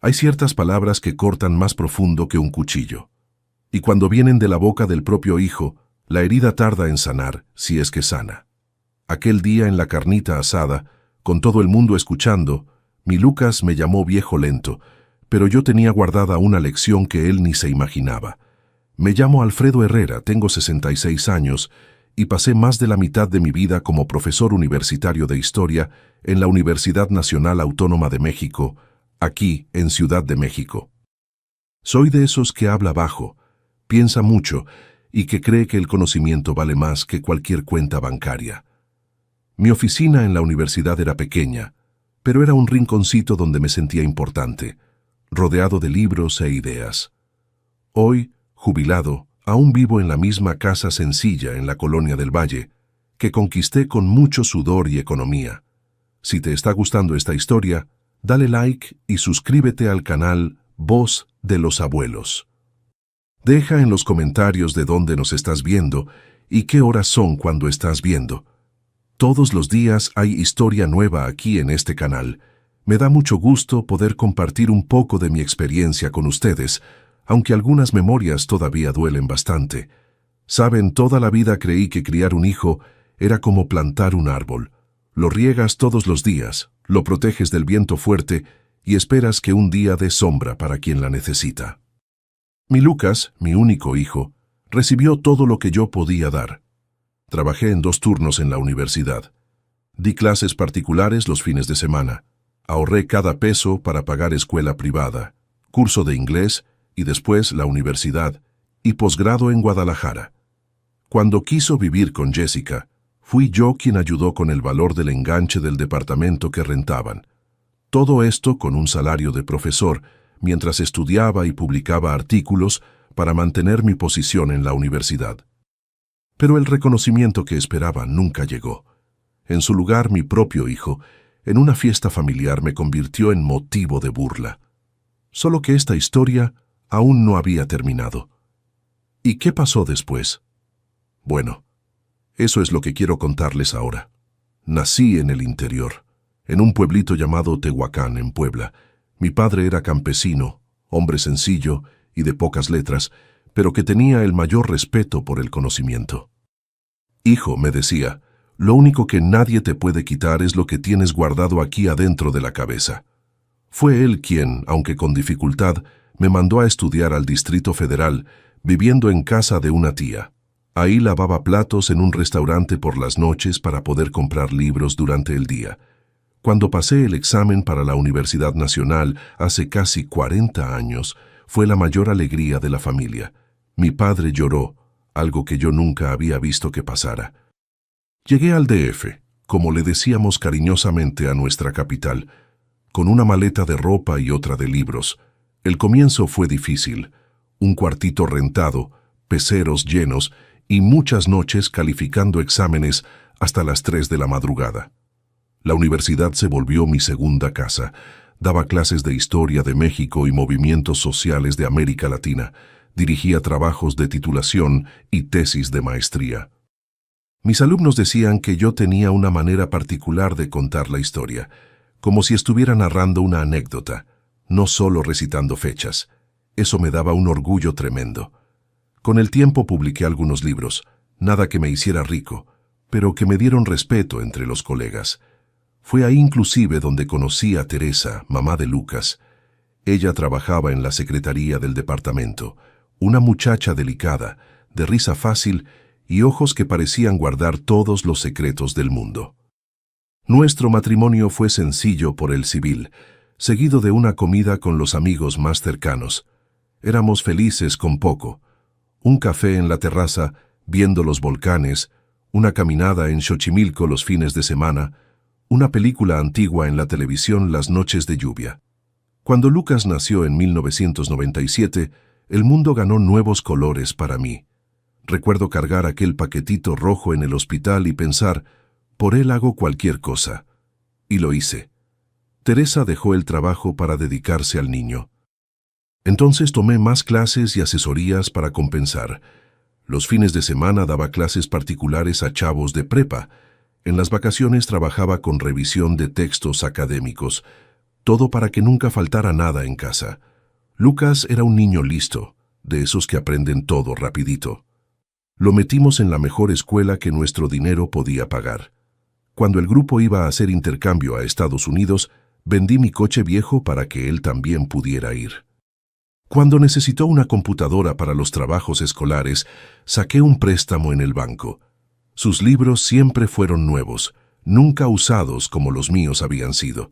Hay ciertas palabras que cortan más profundo que un cuchillo. Y cuando vienen de la boca del propio hijo, la herida tarda en sanar, si es que sana. Aquel día en la carnita asada, con todo el mundo escuchando, mi Lucas me llamó viejo lento, pero yo tenía guardada una lección que él ni se imaginaba. Me llamo Alfredo Herrera, tengo 66 años y pasé más de la mitad de mi vida como profesor universitario de historia en la Universidad Nacional Autónoma de México, aquí en Ciudad de México. Soy de esos que habla bajo, piensa mucho y que cree que el conocimiento vale más que cualquier cuenta bancaria. Mi oficina en la universidad era pequeña, pero era un rinconcito donde me sentía importante, rodeado de libros e ideas. Hoy, jubilado, aún vivo en la misma casa sencilla en la Colonia del Valle, que conquisté con mucho sudor y economía. Si te está gustando esta historia, dale like y suscríbete al canal Voz de los Abuelos. Deja en los comentarios de dónde nos estás viendo y qué horas son cuando estás viendo. Todos los días hay historia nueva aquí en este canal. Me da mucho gusto poder compartir un poco de mi experiencia con ustedes, aunque algunas memorias todavía duelen bastante. Saben, toda la vida creí que criar un hijo era como plantar un árbol. Lo riegas todos los días, lo proteges del viento fuerte y esperas que un día dé sombra para quien la necesita. Mi Lucas, mi único hijo, recibió todo lo que yo podía dar. Trabajé en 2 turnos en la universidad. Di clases particulares los fines de semana. Ahorré cada peso para pagar escuela privada, curso de inglés y después la universidad y posgrado en Guadalajara. Cuando quiso vivir con Jessica, fui yo quien ayudó con el valor del enganche del departamento que rentaban. Todo esto con un salario de profesor, mientras estudiaba y publicaba artículos para mantener mi posición en la universidad. Pero el reconocimiento que esperaba nunca llegó. En su lugar, mi propio hijo, en una fiesta familiar, me convirtió en motivo de burla. Solo que esta historia aún no había terminado. ¿Y qué pasó después? Bueno, eso es lo que quiero contarles ahora. Nací en el interior, en un pueblito llamado Tehuacán, en Puebla. Mi padre era campesino, hombre sencillo y de pocas letras, pero que tenía el mayor respeto por el conocimiento. Hijo, me decía, lo único que nadie te puede quitar es lo que tienes guardado aquí adentro de la cabeza. Fue él quien, aunque con dificultad, me mandó a estudiar al Distrito Federal, viviendo en casa de una tía. Ahí lavaba platos en un restaurante por las noches para poder comprar libros durante el día. Cuando pasé el examen para la Universidad Nacional hace casi 40 años, fue la mayor alegría de la familia. Mi padre lloró, algo que yo nunca había visto que pasara. Llegué al DF, como le decíamos cariñosamente a nuestra capital, con una maleta de ropa y otra de libros. El comienzo fue difícil, un cuartito rentado, peceros llenos y muchas noches calificando exámenes hasta las 3 de la madrugada. La universidad se volvió mi segunda casa. Daba clases de historia de México y movimientos sociales de América Latina. Dirigía trabajos de titulación y tesis de maestría. Mis alumnos decían que yo tenía una manera particular de contar la historia, como si estuviera narrando una anécdota, no solo recitando fechas. Eso me daba un orgullo tremendo. Con el tiempo publiqué algunos libros, nada que me hiciera rico, pero que me dieron respeto entre los colegas. Fue ahí inclusive donde conocí a Teresa, mamá de Lucas. Ella trabajaba en la secretaría del departamento, una muchacha delicada, de risa fácil y ojos que parecían guardar todos los secretos del mundo. Nuestro matrimonio fue sencillo por el civil, seguido de una comida con los amigos más cercanos. Éramos felices con poco. Un café en la terraza, viendo los volcanes, una caminada en Xochimilco los fines de semana, una película antigua en la televisión las noches de lluvia. Cuando Lucas nació en 1997, el mundo ganó nuevos colores para mí. Recuerdo cargar aquel paquetito rojo en el hospital y pensar, por él hago cualquier cosa. Y lo hice. Teresa dejó el trabajo para dedicarse al niño. Entonces tomé más clases y asesorías para compensar. Los fines de semana daba clases particulares a chavos de prepa. En las vacaciones trabajaba con revisión de textos académicos. todo para que nunca faltara nada en casa. Lucas era un niño listo, de esos que aprenden todo rapidito. Lo metimos en la mejor escuela que nuestro dinero podía pagar. Cuando el grupo iba a hacer intercambio a Estados Unidos, vendí mi coche viejo para que él también pudiera ir. Cuando necesitó una computadora para los trabajos escolares, saqué un préstamo en el banco. Sus libros siempre fueron nuevos, nunca usados como los míos habían sido.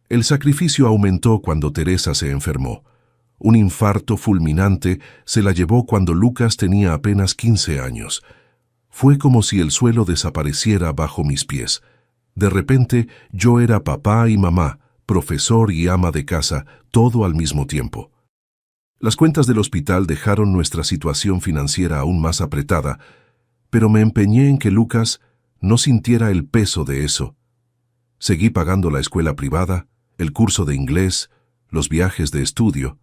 El sacrificio aumentó cuando Teresa se enfermó. Un infarto fulminante se la llevó cuando Lucas tenía apenas 15 años. Fue como si el suelo desapareciera bajo mis pies. De repente, yo era papá y mamá, profesor y ama de casa, todo al mismo tiempo. Las cuentas del hospital dejaron nuestra situación financiera aún más apretada, pero me empeñé en que Lucas no sintiera el peso de eso. Seguí pagando la escuela privada, el curso de inglés, los viajes de estudio.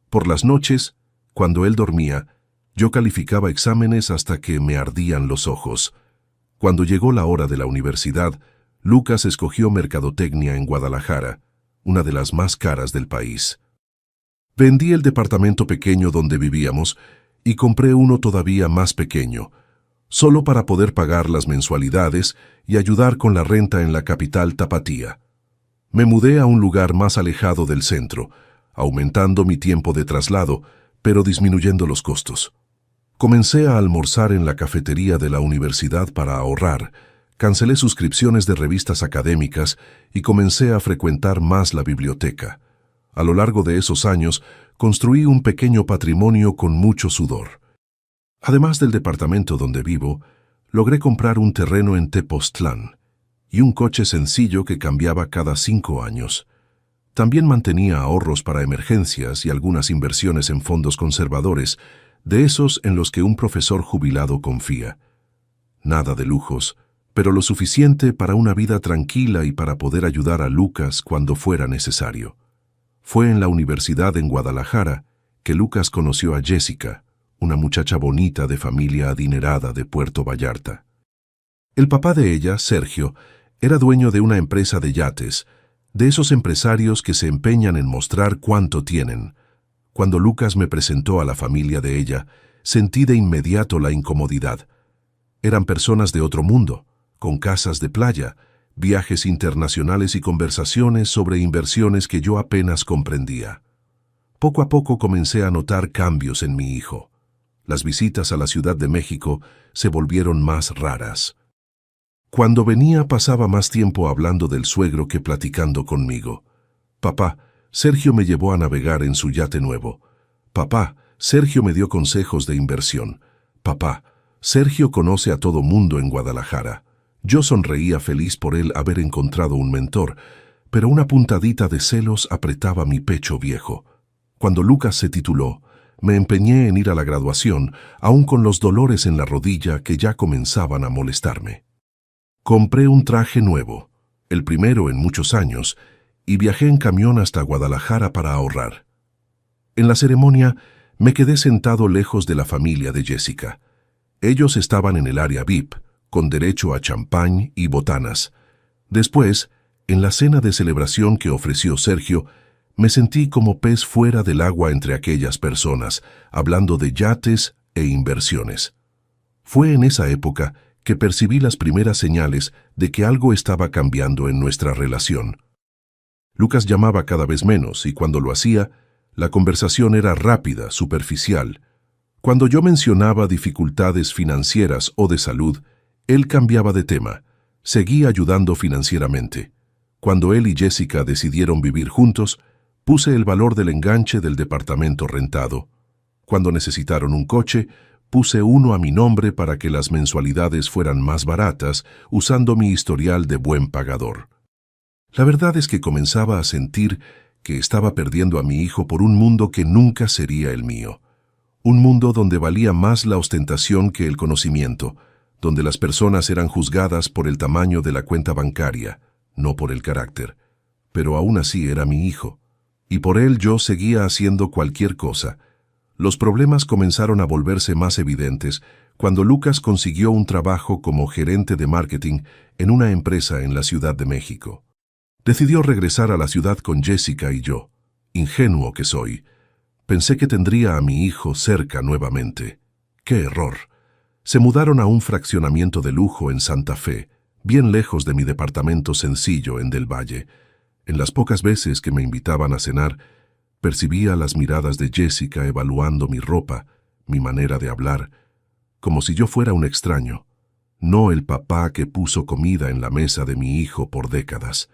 Por las noches, cuando él dormía, yo calificaba exámenes hasta que me ardían los ojos. Cuando llegó la hora de la universidad, Lucas escogió mercadotecnia en Guadalajara, una de las más caras del país. Vendí el departamento pequeño donde vivíamos y compré uno todavía más pequeño, solo para poder pagar las mensualidades y ayudar con la renta en la capital tapatía. Me mudé a un lugar más alejado del centro, aumentando mi tiempo de traslado, pero disminuyendo los costos. Comencé a almorzar en la cafetería de la universidad para ahorrar, cancelé suscripciones de revistas académicas y comencé a frecuentar más la biblioteca. A lo largo de esos años, construí un pequeño patrimonio con mucho sudor. Además del departamento donde vivo, logré comprar un terreno en Tepoztlán y un coche sencillo que cambiaba cada 5 años. También mantenía ahorros para emergencias y algunas inversiones en fondos conservadores, de esos en los que un profesor jubilado confía. Nada de lujos, pero lo suficiente para una vida tranquila y para poder ayudar a Lucas cuando fuera necesario. Fue en la universidad en Guadalajara que Lucas conoció a Jessica, una muchacha bonita de familia adinerada de Puerto Vallarta. El papá de ella, Sergio, era dueño de una empresa de yates, de esos empresarios que se empeñan en mostrar cuánto tienen. Cuando Lucas me presentó a la familia de ella, sentí de inmediato la incomodidad. Eran personas de otro mundo, con casas de playa, viajes internacionales y conversaciones sobre inversiones que yo apenas comprendía. Poco a poco comencé a notar cambios en mi hijo. Las visitas a la Ciudad de México se volvieron más raras. Cuando venía pasaba más tiempo hablando del suegro que platicando conmigo. Papá, Sergio me llevó a navegar en su yate nuevo. Papá, Sergio me dio consejos de inversión. Papá, Sergio conoce a todo mundo en Guadalajara. Yo sonreía feliz por él haber encontrado un mentor, pero una puntadita de celos apretaba mi pecho viejo. Cuando Lucas se tituló, me empeñé en ir a la graduación, aún con los dolores en la rodilla que ya comenzaban a molestarme. Compré un traje nuevo, el primero en muchos años, y viajé en camión hasta Guadalajara para ahorrar. En la ceremonia me quedé sentado lejos de la familia de Jessica. Ellos estaban en el área VIP, con derecho a champán y botanas. Después, en la cena de celebración que ofreció Sergio, me sentí como pez fuera del agua entre aquellas personas, hablando de yates e inversiones. Fue en esa época que percibí las primeras señales de que algo estaba cambiando en nuestra relación. Lucas llamaba cada vez menos y cuando lo hacía, la conversación era rápida, superficial. Cuando yo mencionaba dificultades financieras o de salud, él cambiaba de tema, seguía ayudando financieramente. Cuando él y Jessica decidieron vivir juntos, puse el valor del enganche del departamento rentado. Cuando necesitaron un coche, puse uno a mi nombre para que las mensualidades fueran más baratas, usando mi historial de buen pagador. La verdad es que comenzaba a sentir que estaba perdiendo a mi hijo por un mundo que nunca sería el mío. Un mundo donde valía más la ostentación que el conocimiento, donde las personas eran juzgadas por el tamaño de la cuenta bancaria, no por el carácter. Pero aún así era mi hijo, y por él yo seguía haciendo cualquier cosa. Los problemas comenzaron a volverse más evidentes cuando Lucas consiguió un trabajo como gerente de marketing en una empresa en la Ciudad de México. Decidió regresar a la ciudad con Jessica y yo. Ingenuo que soy. Pensé que tendría a mi hijo cerca nuevamente. ¡Qué error! Se mudaron a un fraccionamiento de lujo en Santa Fe, bien lejos de mi departamento sencillo en Del Valle. En las pocas veces que me invitaban a cenar, percibía las miradas de Jessica evaluando mi ropa, mi manera de hablar, como si yo fuera un extraño, no el papá que puso comida en la mesa de mi hijo por décadas.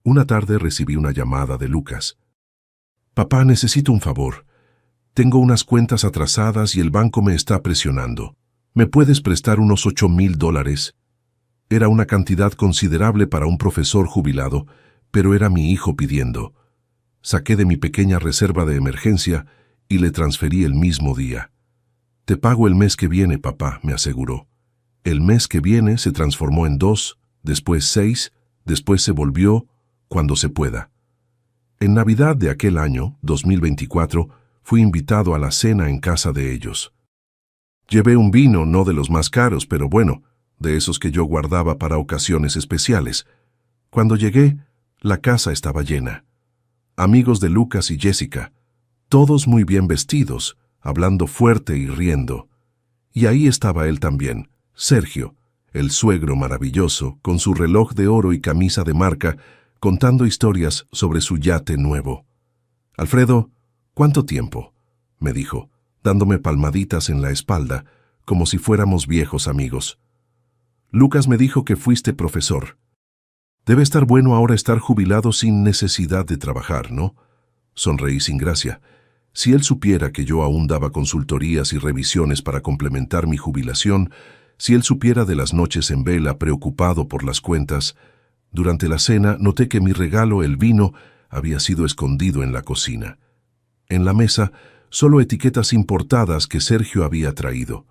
Una tarde recibí una llamada de Lucas. «Papá, necesito un favor. Tengo unas cuentas atrasadas y el banco me está presionando. ¿Me puedes prestar unos $8,000? Era una cantidad considerable para un profesor jubilado, pero era mi hijo pidiendo. Saqué de mi pequeña reserva de emergencia y le transferí el mismo día. «Te pago el mes que viene, papá», me aseguró. El mes que viene se transformó en 2, después 6, después se volvió «cuando se pueda». En Navidad de aquel año, 2024, fui invitado a la cena en casa de ellos. Llevé un vino, no de los más caros, pero bueno, de esos que yo guardaba para ocasiones especiales. Cuando llegué, la casa estaba llena. Amigos de Lucas y Jessica, todos muy bien vestidos, hablando fuerte y riendo. Y ahí estaba él también, Sergio, el suegro maravilloso, con su reloj de oro y camisa de marca, contando historias sobre su yate nuevo. «Alfredo, ¿cuánto tiempo?», me dijo, dándome palmaditas en la espalda, como si fuéramos viejos amigos. «Lucas me dijo que fuiste profesor. Debe estar bueno ahora estar jubilado sin necesidad de trabajar, ¿no?». Sonreí sin gracia. Si él supiera que yo aún daba consultorías y revisiones para complementar mi jubilación, si él supiera de las noches en vela preocupado por las cuentas. Durante la cena noté que mi regalo, el vino, había sido escondido en la cocina. En la mesa, solo etiquetas importadas que Sergio había traído.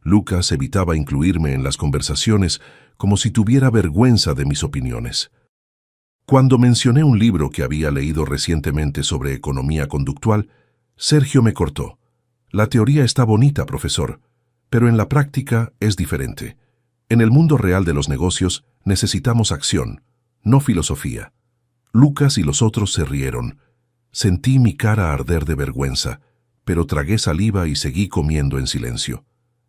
Lucas evitaba incluirme en las conversaciones como si tuviera vergüenza de mis opiniones. Cuando mencioné un libro que había leído recientemente sobre economía conductual, Sergio me cortó. «La teoría está bonita, profesor, pero en la práctica es diferente. En el mundo real de los negocios necesitamos acción, no filosofía». Lucas y los otros se rieron. Sentí mi cara arder de vergüenza, pero tragué saliva y seguí comiendo en silencio.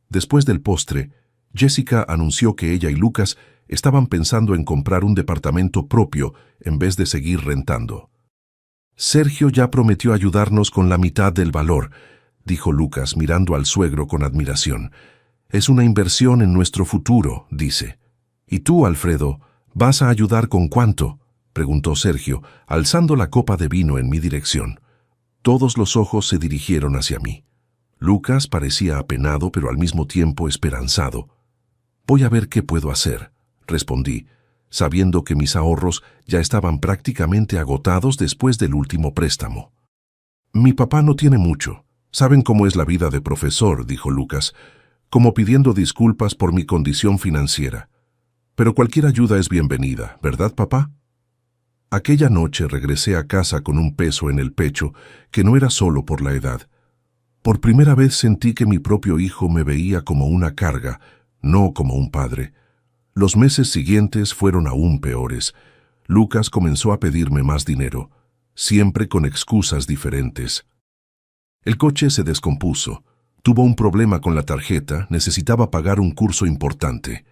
Después del postre, Jessica anunció que ella y Lucas estaban pensando en comprar un departamento propio en vez de seguir rentando. «Sergio ya prometió ayudarnos con la mitad del valor», dijo Lucas mirando al suegro con admiración. «Es una inversión en nuestro futuro», dice. «¿Y tú, Alfredo, vas a ayudar con cuánto?», preguntó Sergio, alzando la copa de vino en mi dirección. Todos los ojos se dirigieron hacia mí. Lucas parecía apenado, pero al mismo tiempo esperanzado. «Voy a ver qué puedo hacer», respondí, sabiendo que mis ahorros ya estaban prácticamente agotados después del último préstamo. «Mi papá no tiene mucho. Saben cómo es la vida de profesor», dijo Lucas, como pidiendo disculpas por mi condición financiera. «Pero cualquier ayuda es bienvenida, ¿verdad, papá?». Aquella noche regresé a casa con un peso en el pecho que no era solo por la edad. Por primera vez sentí que mi propio hijo me veía como una carga, no como un padre. Los meses siguientes fueron aún peores. Lucas comenzó a pedirme más dinero, siempre con excusas diferentes. El coche se descompuso, tuvo un problema con la tarjeta, necesitaba pagar un curso importante.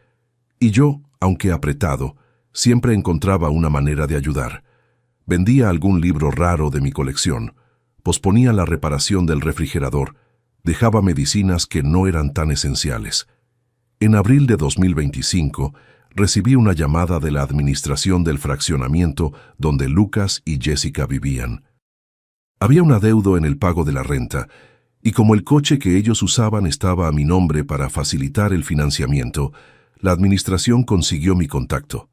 Y yo, aunque apretado, siempre encontraba una manera de ayudar. Vendía algún libro raro de mi colección, posponía la reparación del refrigerador, dejaba medicinas que no eran tan esenciales. En abril de 2025, recibí una llamada de la administración del fraccionamiento donde Lucas y Jessica vivían. Había un adeudo en el pago de la renta, y como el coche que ellos usaban estaba a mi nombre para facilitar el financiamiento, la administración consiguió mi contacto.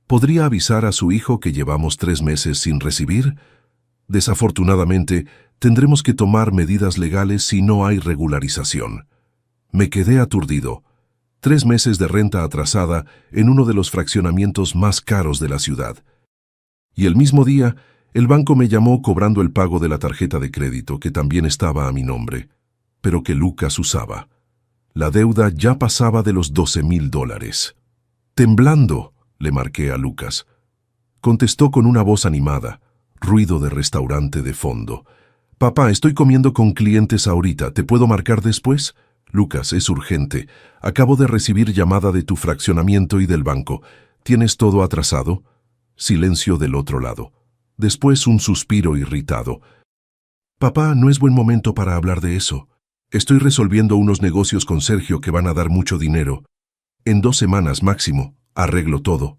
¿Podría avisar a su hijo que llevamos 3 meses sin recibir? Desafortunadamente, tendremos que tomar medidas legales si no hay regularización. Me quedé aturdido. 3 meses de renta atrasada en uno de los fraccionamientos más caros de la ciudad. Y el mismo día, el banco me llamó cobrando el pago de la tarjeta de crédito que también estaba a mi nombre, pero que Lucas usaba. La deuda ya pasaba de los $12,000. Temblando, le marqué a Lucas. contestó con una voz animada, ruido de restaurante de fondo. Papá, estoy comiendo con clientes ahorita, ¿te puedo marcar después? Lucas, es urgente. Acabo de recibir llamada de tu fraccionamiento y del banco. ¿Tienes todo atrasado? Silencio del otro lado. Después un suspiro irritado. Papá, no es buen momento para hablar de eso. Estoy resolviendo unos negocios con Sergio que van a dar mucho dinero. En 2 semanas máximo, arreglo todo.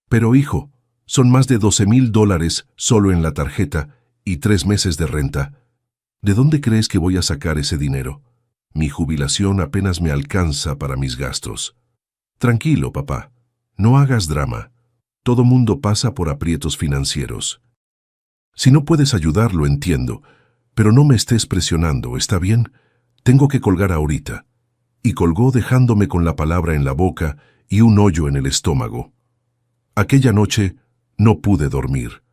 Pero hijo, son más de $12,000 solo en la tarjeta y 3 meses de renta. ¿De dónde crees que voy a sacar ese dinero? Mi jubilación apenas me alcanza para mis gastos. Tranquilo, papá. No hagas drama. Todo mundo pasa por aprietos financieros. Si no puedes ayudar, lo entiendo, pero no me estés presionando, ¿está bien? Tengo que colgar ahorita. Y colgó dejándome con la palabra en la boca y un hoyo en el estómago. Aquella noche no pude dormir.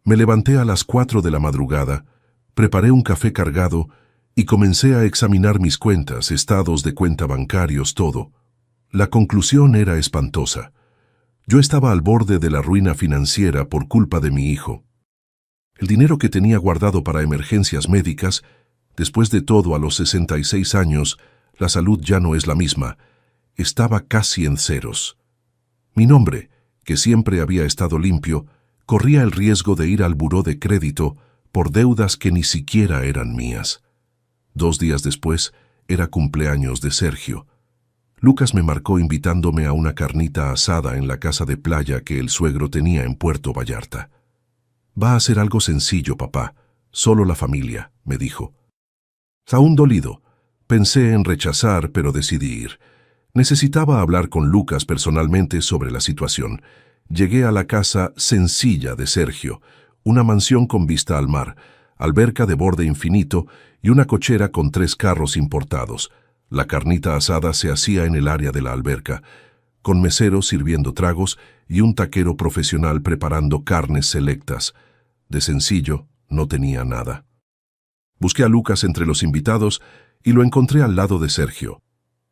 Me levanté a las 4 de la madrugada, preparé un café cargado y comencé a examinar mis cuentas, estados de cuenta bancarios, todo. La conclusión era espantosa. Yo estaba al borde de la ruina financiera por culpa de mi hijo. El dinero que tenía guardado para emergencias médicas, después de todo a los 66 años, la salud ya no es la misma, estaba casi en ceros. Mi nombre, que siempre había estado limpio, corría el riesgo de ir al buró de crédito por deudas que ni siquiera eran mías. 2 días después, era cumpleaños de Sergio. Lucas me marcó invitándome a una carnita asada en la casa de playa que el suegro tenía en Puerto Vallarta. Va a ser algo sencillo, papá, solo la familia, me dijo. Aún dolido, pensé en rechazar, pero decidí ir. Necesitaba hablar con Lucas personalmente sobre la situación. Llegué a la casa sencilla de Sergio, una mansión con vista al mar, alberca de borde infinito y una cochera con 3 carros importados. La carnita asada se hacía en el área de la alberca, con meseros sirviendo tragos y un taquero profesional preparando carnes selectas. De sencillo, no tenía nada. Busqué a Lucas entre los invitados y lo encontré al lado de Sergio,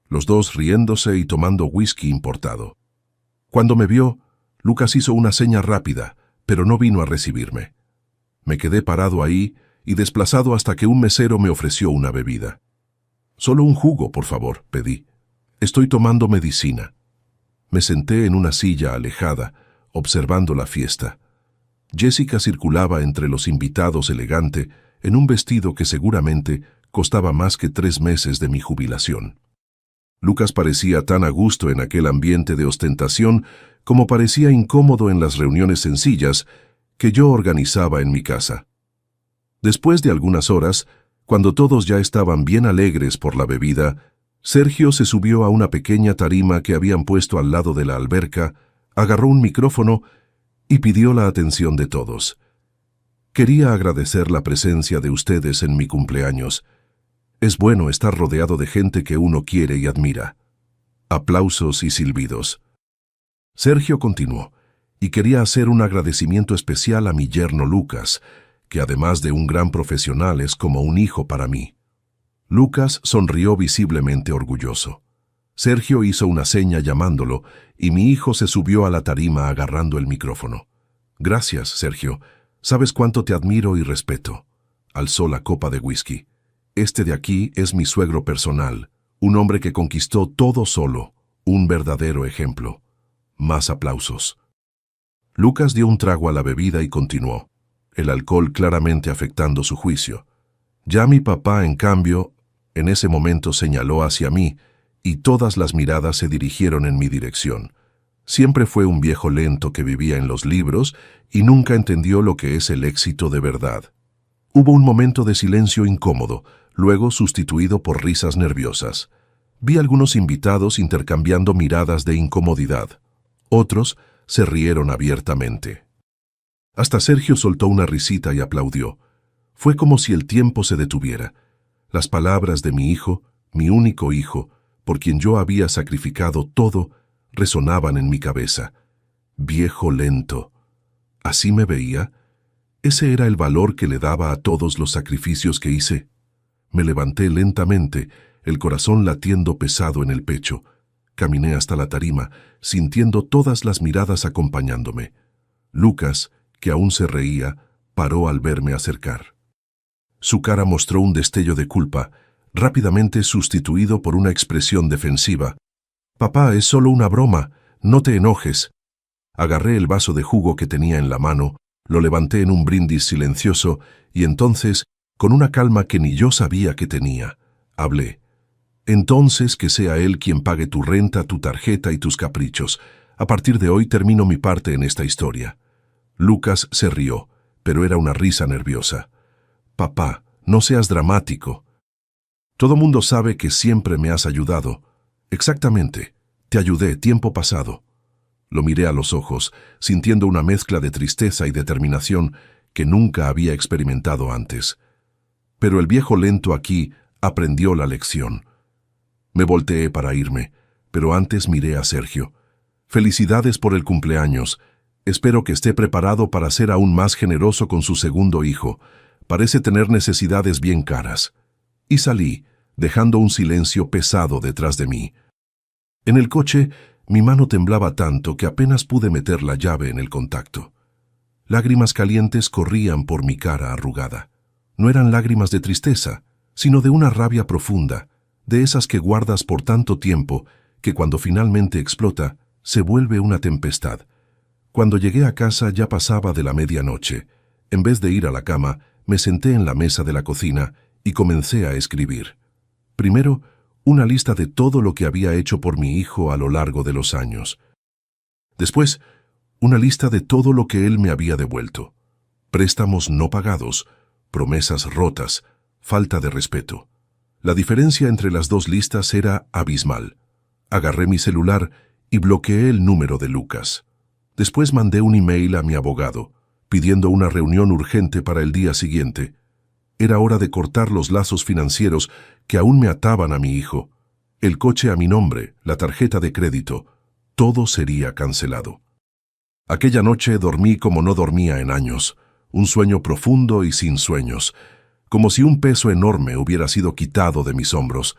los dos riéndose y tomando whisky importado. Cuando me vio, Lucas hizo una seña rápida, pero no vino a recibirme. Me quedé parado ahí y desplazado hasta que un mesero me ofreció una bebida. Solo un jugo, por favor, pedí. Estoy tomando medicina. Me senté en una silla alejada, observando la fiesta. Jessica circulaba entre los invitados elegante, en un vestido que seguramente costaba más que 3 meses de mi jubilación. Lucas parecía tan a gusto en aquel ambiente de ostentación como parecía incómodo en las reuniones sencillas que yo organizaba en mi casa. Después de algunas horas, cuando todos ya estaban bien alegres por la bebida, Sergio se subió a una pequeña tarima que habían puesto al lado de la alberca, agarró un micrófono y pidió la atención de todos. Quería agradecer la presencia de ustedes en mi cumpleaños. Es bueno estar rodeado de gente que uno quiere y admira. Aplausos y silbidos. Sergio continuó, y quería hacer un agradecimiento especial a mi yerno Lucas, que además de un gran profesional es como un hijo para mí. Lucas sonrió visiblemente orgulloso. Sergio hizo una seña llamándolo, y mi hijo se subió a la tarima agarrando el micrófono. Gracias, Sergio. Sabes cuánto te admiro y respeto. Alzó la copa de whisky. Este de aquí es mi suegro personal, un hombre que conquistó todo solo, un verdadero ejemplo. Más aplausos. Lucas dio un trago a la bebida y continuó, el alcohol claramente afectando su juicio. Ya mi papá, en cambio, en ese momento señaló hacia mí, y todas las miradas se dirigieron en mi dirección. Siempre fue un viejo lento que vivía en los libros y nunca entendió lo que es el éxito de verdad. Hubo un momento de silencio incómodo, luego sustituido por risas nerviosas. Vi a algunos invitados intercambiando miradas de incomodidad. Otros se rieron abiertamente. Hasta Sergio soltó una risita y aplaudió. Fue como si el tiempo se detuviera. Las palabras de mi hijo, mi único hijo, por quien yo había sacrificado todo, resonaban en mi cabeza. Viejo lento. ¿Así me veía? Ese era el valor que le daba a todos los sacrificios que hice. Me levanté lentamente, el corazón latiendo pesado en el pecho. Caminé hasta la tarima, sintiendo todas las miradas acompañándome. Lucas, que aún se reía, paró al verme acercar. Su cara mostró un destello de culpa, rápidamente sustituido por una expresión defensiva. «Papá, es solo una broma, no te enojes». Agarré el vaso de jugo que tenía en la mano, lo levanté en un brindis silencioso y entonces, con una calma que ni yo sabía que tenía, hablé. «Entonces que sea él quien pague tu renta, tu tarjeta y tus caprichos. A partir de hoy termino mi parte en esta historia». Lucas se rió, pero era una risa nerviosa. «Papá, no seas dramático. Todo mundo sabe que siempre me has ayudado». «Exactamente. Te ayudé tiempo pasado». Lo miré a los ojos, sintiendo una mezcla de tristeza y determinación que nunca había experimentado antes. Pero el viejo lento aquí aprendió la lección. Me volteé para irme, pero antes miré a Sergio. «Felicidades por el cumpleaños. Espero que esté preparado para ser aún más generoso con su segundo hijo. Parece tener necesidades bien caras». Y salí, dejando un silencio pesado detrás de mí. En el coche, mi mano temblaba tanto que apenas pude meter la llave en el contacto. Lágrimas calientes corrían por mi cara arrugada. No eran lágrimas de tristeza, sino de una rabia profunda, de esas que guardas por tanto tiempo que cuando finalmente explota, se vuelve una tempestad. Cuando llegué a casa ya pasaba de la medianoche. En vez de ir a la cama, me senté en la mesa de la cocina y comencé a escribir. Primero, una lista de todo lo que había hecho por mi hijo a lo largo de los años. Después, una lista de todo lo que él me había devuelto. Préstamos no pagados, promesas rotas, falta de respeto. La diferencia entre las dos listas era abismal. Agarré mi celular y bloqueé el número de Lucas. Después mandé un email a mi abogado, pidiendo una reunión urgente para el día siguiente. Era hora de cortar los lazos financieros que aún me ataban a mi hijo. El coche a mi nombre, la tarjeta de crédito, todo sería cancelado. Aquella noche dormí como no dormía en años, un sueño profundo y sin sueños, como si un peso enorme hubiera sido quitado de mis hombros.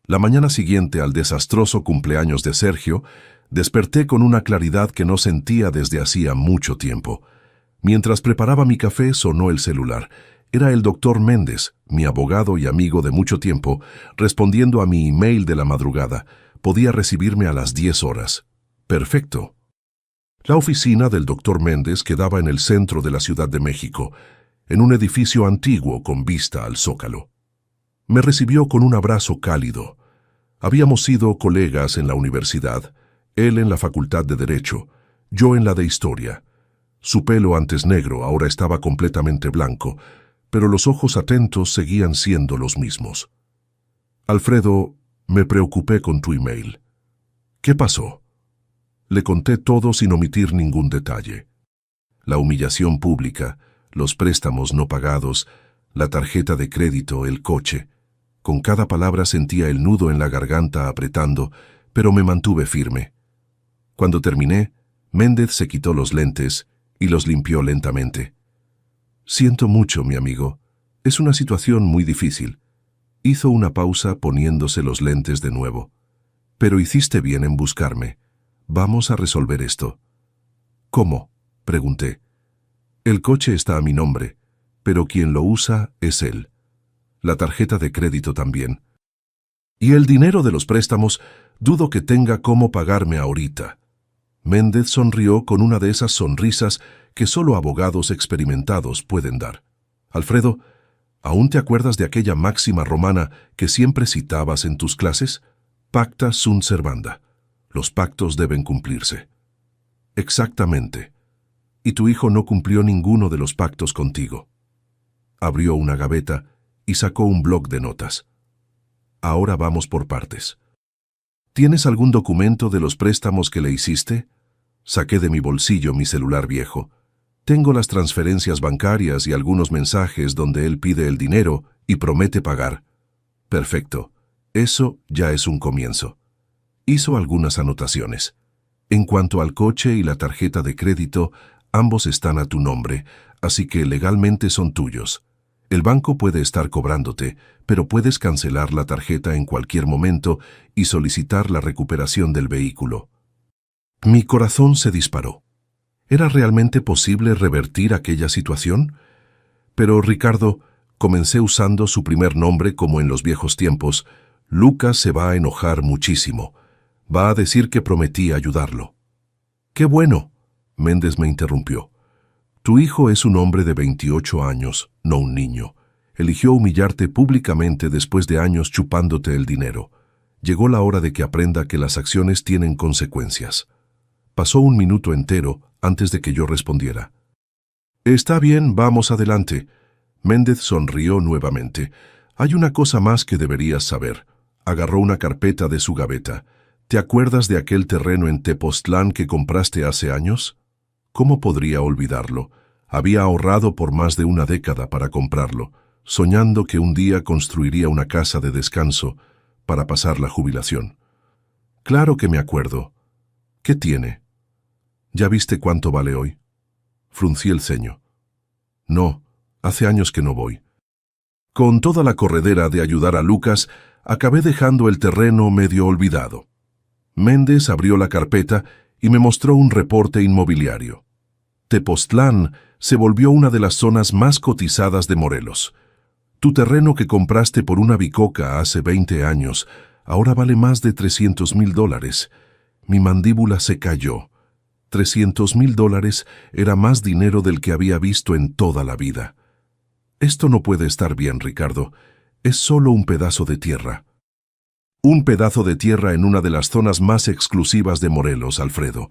La mañana siguiente al desastroso cumpleaños de Sergio, desperté con una claridad que no sentía desde hacía mucho tiempo. Mientras preparaba mi café sonó el celular. Era el doctor Méndez, mi abogado y amigo de mucho tiempo, respondiendo a mi email de la madrugada. Podía recibirme a las 10 horas. Perfecto. La oficina del doctor Méndez quedaba en el centro de la Ciudad de México, en un edificio antiguo con vista al Zócalo. Me recibió con un abrazo cálido. Habíamos sido colegas en la universidad, él en la Facultad de Derecho, yo en la de Historia. Su pelo antes negro ahora estaba completamente blanco, pero los ojos atentos seguían siendo los mismos. «Alfredo, me preocupé con tu email». «¿Qué pasó?» Le conté todo sin omitir ningún detalle. La humillación pública, los préstamos no pagados, la tarjeta de crédito, el coche. Con cada palabra sentía el nudo en la garganta apretando, pero me mantuve firme. Cuando terminé, Méndez se quitó los lentes y los limpió lentamente. «Siento mucho, mi amigo. Es una situación muy difícil». Hizo una pausa poniéndose los lentes de nuevo. «Pero hiciste bien en buscarme. Vamos a resolver esto». «¿Cómo?», pregunté. «El coche está a mi nombre, pero quien lo usa es él. La tarjeta de crédito también. Y el dinero de los préstamos, dudo que tenga cómo pagarme ahorita». Méndez sonrió con una de esas sonrisas que solo abogados experimentados pueden dar. «Alfredo, ¿aún te acuerdas de aquella máxima romana que siempre citabas en tus clases? Pacta sunt servanda. Los pactos deben cumplirse». «Exactamente. Y tu hijo no cumplió ninguno de los pactos contigo». Abrió una gaveta y sacó un bloc de notas. «Ahora vamos por partes. ¿Tienes algún documento de los préstamos que le hiciste?» Saqué de mi bolsillo mi celular viejo. «Tengo las transferencias bancarias y algunos mensajes donde él pide el dinero y promete pagar». «Perfecto. Eso ya es un comienzo». Hizo algunas anotaciones. «En cuanto al coche y la tarjeta de crédito, ambos están a tu nombre, así que legalmente son tuyos. El banco puede estar cobrándote, pero puedes cancelar la tarjeta en cualquier momento y solicitar la recuperación del vehículo». Mi corazón se disparó. ¿Era realmente posible revertir aquella situación? Pero Ricardo, comencé usando su primer nombre como en los viejos tiempos. Lucas se va a enojar muchísimo. Va a decir que prometí ayudarlo. ¡Qué bueno!, Méndez me interrumpió. Tu hijo es un hombre de 28 años, no un niño. Eligió humillarte públicamente después de años chupándote el dinero. Llegó la hora de que aprenda que las acciones tienen consecuencias. Pasó un minuto entero antes de que yo respondiera. Está bien, vamos adelante. Méndez sonrió nuevamente. Hay una cosa más que deberías saber. Agarró una carpeta de su gaveta. ¿Te acuerdas de aquel terreno en Tepoztlán que compraste hace años? ¿Cómo podría olvidarlo? Había ahorrado por más de una década para comprarlo, soñando que un día construiría una casa de descanso para pasar la jubilación. Claro que me acuerdo. ¿Qué tiene? ¿Ya viste cuánto vale hoy? Fruncí el ceño. No, hace años que no voy. Con toda la corredera de ayudar a Lucas, acabé dejando el terreno medio olvidado. Méndez abrió la carpeta y me mostró un reporte inmobiliario. Tepoztlán se volvió una de las zonas más cotizadas de Morelos. Tu terreno que compraste por una bicoca hace 20 años, ahora vale más de $300,000. Mi mandíbula se cayó. $300,000 era más dinero del que había visto en toda la vida. Esto no puede estar bien, Ricardo. Es solo un pedazo de tierra. Un pedazo de tierra en una de las zonas más exclusivas de Morelos, Alfredo.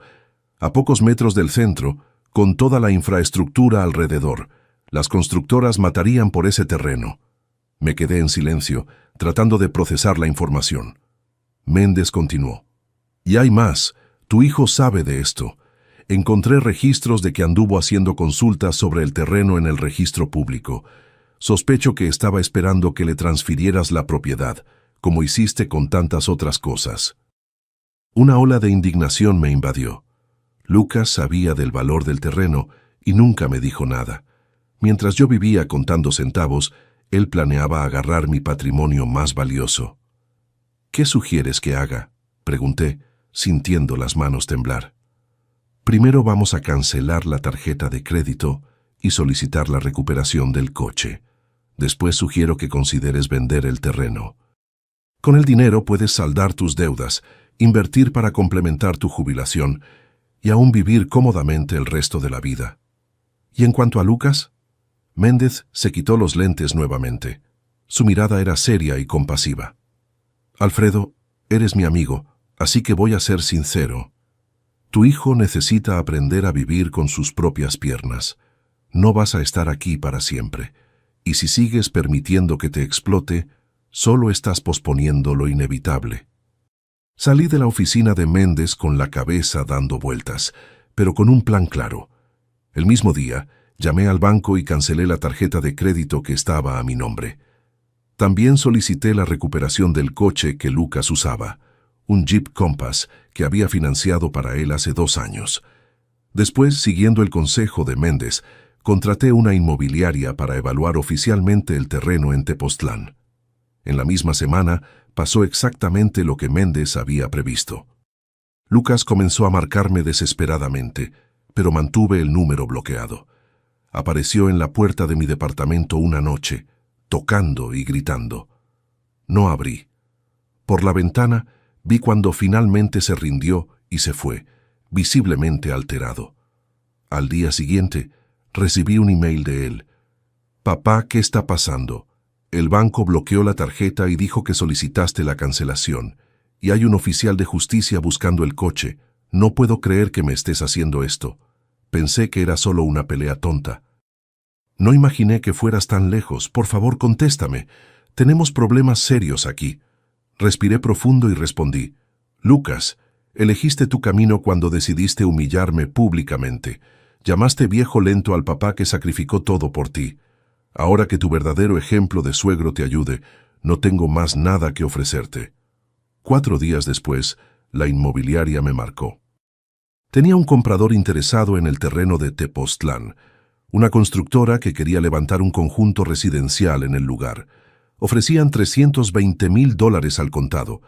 A pocos metros del centro, con toda la infraestructura alrededor. Las constructoras matarían por ese terreno. Me quedé en silencio, tratando de procesar la información. Méndez continuó. Y hay más. Tu hijo sabe de esto. Encontré registros de que anduvo haciendo consultas sobre el terreno en el registro público. Sospecho que estaba esperando que le transfirieras la propiedad, como hiciste con tantas otras cosas. Una ola de indignación me invadió. Lucas sabía del valor del terreno y nunca me dijo nada. Mientras yo vivía contando centavos, él planeaba agarrar mi patrimonio más valioso. ¿Qué sugieres que haga?, pregunté, sintiendo las manos temblar. Primero vamos a cancelar la tarjeta de crédito y solicitar la recuperación del coche. Después sugiero que consideres vender el terreno. Con el dinero puedes saldar tus deudas, invertir para complementar tu jubilación y aún vivir cómodamente el resto de la vida. ¿Y en cuanto a Lucas? Méndez se quitó los lentes nuevamente. Su mirada era seria y compasiva. Alfredo, eres mi amigo, así que voy a ser sincero. Tu hijo necesita aprender a vivir con sus propias piernas. No vas a estar aquí para siempre. Y si sigues permitiendo que te explote, solo estás posponiendo lo inevitable. Salí de la oficina de Méndez con la cabeza dando vueltas, pero con un plan claro. El mismo día, llamé al banco y cancelé la tarjeta de crédito que estaba a mi nombre. También solicité la recuperación del coche que Lucas usaba, un Jeep Compass que había financiado para él hace 2 años. Después, siguiendo el consejo de Méndez, contraté una inmobiliaria para evaluar oficialmente el terreno en Tepoztlán. En la misma semana, pasó exactamente lo que Méndez había previsto. Lucas comenzó a marcarme desesperadamente, pero mantuve el número bloqueado. Apareció en la puerta de mi departamento una noche, tocando y gritando. No abrí. Por la ventana vi cuando finalmente se rindió y se fue, visiblemente alterado. Al día siguiente, recibí un email de él. Papá, ¿qué está pasando? El banco bloqueó la tarjeta y dijo que solicitaste la cancelación, y hay un oficial de justicia buscando el coche. No puedo creer que me estés haciendo esto. Pensé que era solo una pelea tonta. No imaginé que fueras tan lejos. Por favor, contéstame. Tenemos problemas serios aquí. Respiré profundo y respondí. Lucas, elegiste tu camino cuando decidiste humillarme públicamente. Llamaste viejo lento al papá que sacrificó todo por ti. Ahora que tu verdadero ejemplo de suegro te ayude, no tengo más nada que ofrecerte. 4 días después, la inmobiliaria me marcó. Tenía un comprador interesado en el terreno de Tepoztlán, una constructora que quería levantar un conjunto residencial en el lugar. Ofrecían $320,000 al contado.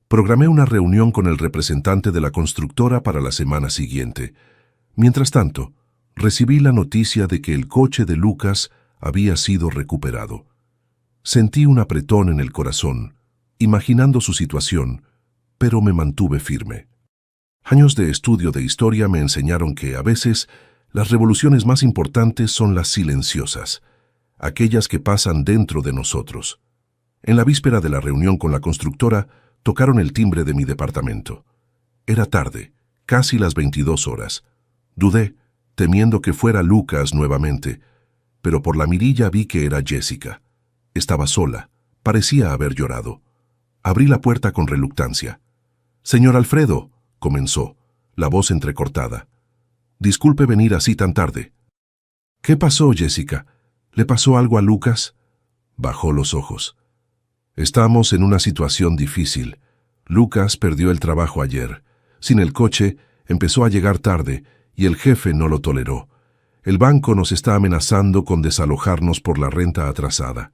Programé una reunión con el representante de la constructora para la semana siguiente. Mientras tanto, recibí la noticia de que el coche de Lucas había sido recuperado. Sentí un apretón en el corazón, imaginando su situación, pero me mantuve firme. Años de estudio de historia me enseñaron que, a veces, las revoluciones más importantes son las silenciosas, aquellas que pasan dentro de nosotros. En la víspera de la reunión con la constructora, tocaron el timbre de mi departamento. Era tarde, casi las 22 horas. Dudé, temiendo que fuera Lucas nuevamente, pero por la mirilla vi que era Jessica. Estaba sola, parecía haber llorado. Abrí la puerta con reluctancia. «Señor Alfredo», comenzó, la voz entrecortada. «Disculpe venir así tan tarde». «¿Qué pasó, Jessica? ¿Le pasó algo a Lucas?» Bajó los ojos. «Estamos en una situación difícil. Lucas perdió el trabajo ayer. Sin el coche, empezó a llegar tarde y el jefe no lo toleró. El banco nos está amenazando con desalojarnos por la renta atrasada».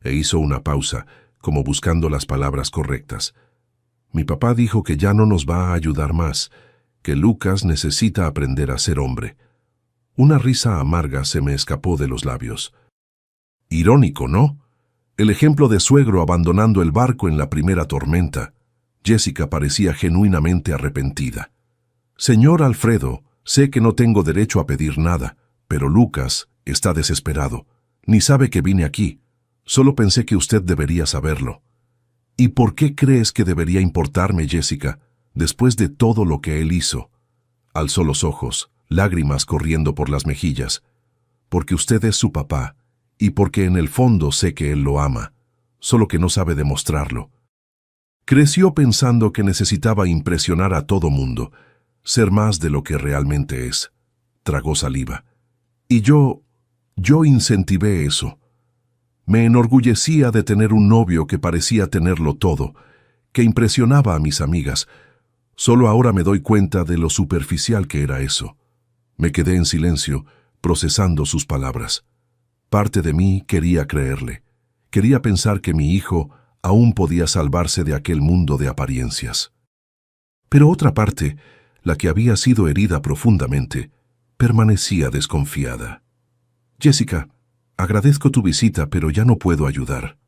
E hizo una pausa, como buscando las palabras correctas. «Mi papá dijo que ya no nos va a ayudar más, que Lucas necesita aprender a ser hombre». Una risa amarga se me escapó de los labios. Irónico, ¿no? El ejemplo de suegro abandonando el barco en la primera tormenta. Jessica parecía genuinamente arrepentida. «Señor Alfredo, sé que no tengo derecho a pedir nada, pero Lucas está desesperado. Ni sabe que vine aquí. Solo pensé que usted debería saberlo». «¿Y por qué crees que debería importarme, Jessica, después de todo lo que él hizo?» Alzó los ojos, lágrimas corriendo por las mejillas. «Porque usted es su papá, y porque en el fondo sé que él lo ama, solo que no sabe demostrarlo». Creció pensando que necesitaba impresionar a todo mundo, ser más de lo que realmente es. Tragó saliva. Y yo incentivé eso. Me enorgullecía de tener un novio que parecía tenerlo todo, que impresionaba a mis amigas. Solo ahora me doy cuenta de lo superficial que era eso. Me quedé en silencio, procesando sus palabras. Parte de mí quería creerle. Quería pensar que mi hijo aún podía salvarse de aquel mundo de apariencias. Pero otra parte, la que había sido herida profundamente, permanecía desconfiada. «Jessica, agradezco tu visita, pero ya no puedo ayudar».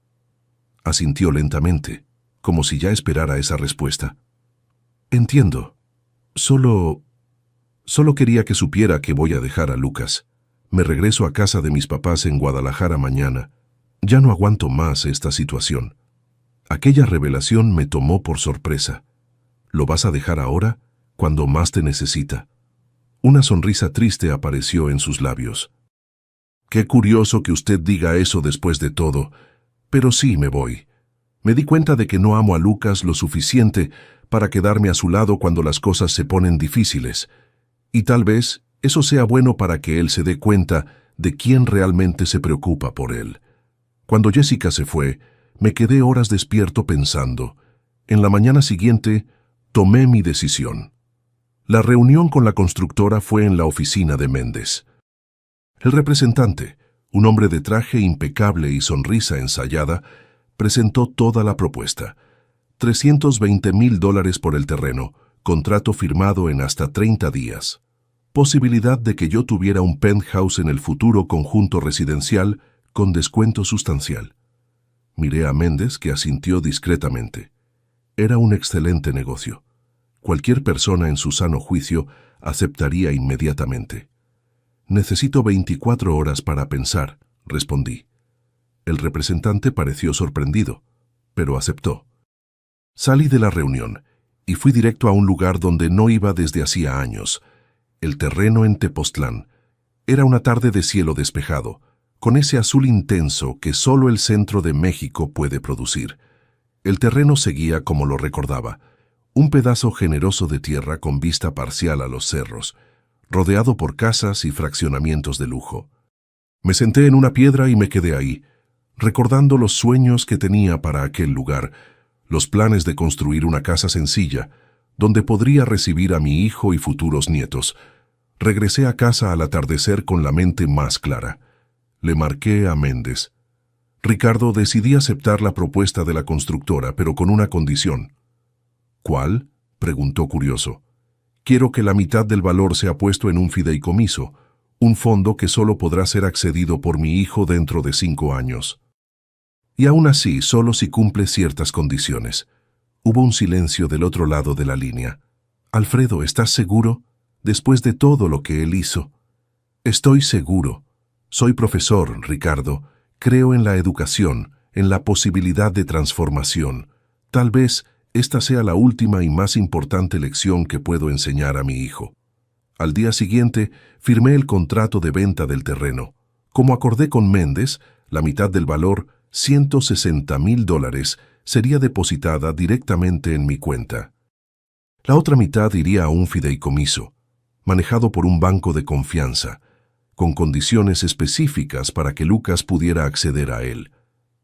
Asintió lentamente, como si ya esperara esa respuesta. «Entiendo. Solo quería que supiera que voy a dejar a Lucas. Me regreso a casa de mis papás en Guadalajara mañana. Ya no aguanto más esta situación». Aquella revelación me tomó por sorpresa. «¿Lo vas a dejar ahora, cuando más te necesita?» Una sonrisa triste apareció en sus labios. «Qué curioso que usted diga eso después de todo, pero sí me voy. Me di cuenta de que no amo a Lucas lo suficiente para quedarme a su lado cuando las cosas se ponen difíciles, y tal vez eso sea bueno para que él se dé cuenta de quién realmente se preocupa por él». Cuando Jessica se fue, me quedé horas despierto pensando. En la mañana siguiente, tomé mi decisión. La reunión con la constructora fue en la oficina de Méndez. El representante, un hombre de traje impecable y sonrisa ensayada, presentó toda la propuesta. $320,000 por el terreno, contrato firmado en hasta 30 días. Posibilidad de que yo tuviera un penthouse en el futuro conjunto residencial con descuento sustancial. Miré a Méndez, que asintió discretamente. Era un excelente negocio. Cualquier persona en su sano juicio aceptaría inmediatamente. «Necesito 24 horas para pensar», respondí. El representante pareció sorprendido, pero aceptó. Salí de la reunión y fui directo a un lugar donde no iba desde hacía años, el terreno en Tepoztlán. Era una tarde de cielo despejado, con ese azul intenso que solo el centro de México puede producir. El terreno seguía como lo recordaba, un pedazo generoso de tierra con vista parcial a los cerros, rodeado por casas y fraccionamientos de lujo. Me senté en una piedra y me quedé ahí, recordando los sueños que tenía para aquel lugar, los planes de construir una casa sencilla, donde podría recibir a mi hijo y futuros nietos. Regresé a casa al atardecer con la mente más clara. Le marqué a Méndez. «Ricardo, decidí aceptar la propuesta de la constructora, pero con una condición». «¿Cuál?», preguntó curioso. Quiero que la mitad del valor sea puesto en un fideicomiso, un fondo que solo podrá ser accedido por mi hijo dentro de 5 años. Y aún así, solo si cumple ciertas condiciones. Hubo un silencio del otro lado de la línea. Alfredo, ¿estás seguro? Después de todo lo que él hizo. Estoy seguro. Soy profesor, Ricardo. Creo en la educación, en la posibilidad de transformación. Tal vez esta sea la última y más importante lección que puedo enseñar a mi hijo. Al día siguiente, firmé el contrato de venta del terreno. Como acordé con Méndez, la mitad del valor, $160,000, sería depositada directamente en mi cuenta. La otra mitad iría a un fideicomiso, manejado por un banco de confianza, con condiciones específicas para que Lucas pudiera acceder a él.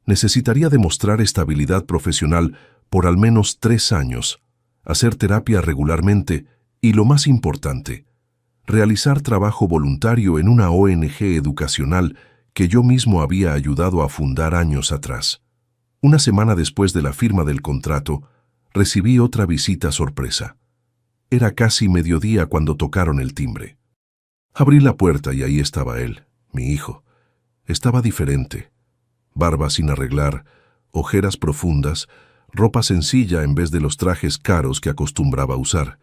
Necesitaría demostrar estabilidad profesional por al menos 3 años, hacer terapia regularmente y, lo más importante, realizar trabajo voluntario en una ONG educacional que yo mismo había ayudado a fundar años atrás. Una semana después de la firma del contrato, recibí otra visita sorpresa. Era casi mediodía cuando tocaron el timbre. Abrí la puerta y ahí estaba él, mi hijo. Estaba diferente. Barba sin arreglar, ojeras profundas, ropa sencilla en vez de los trajes caros que acostumbraba usar.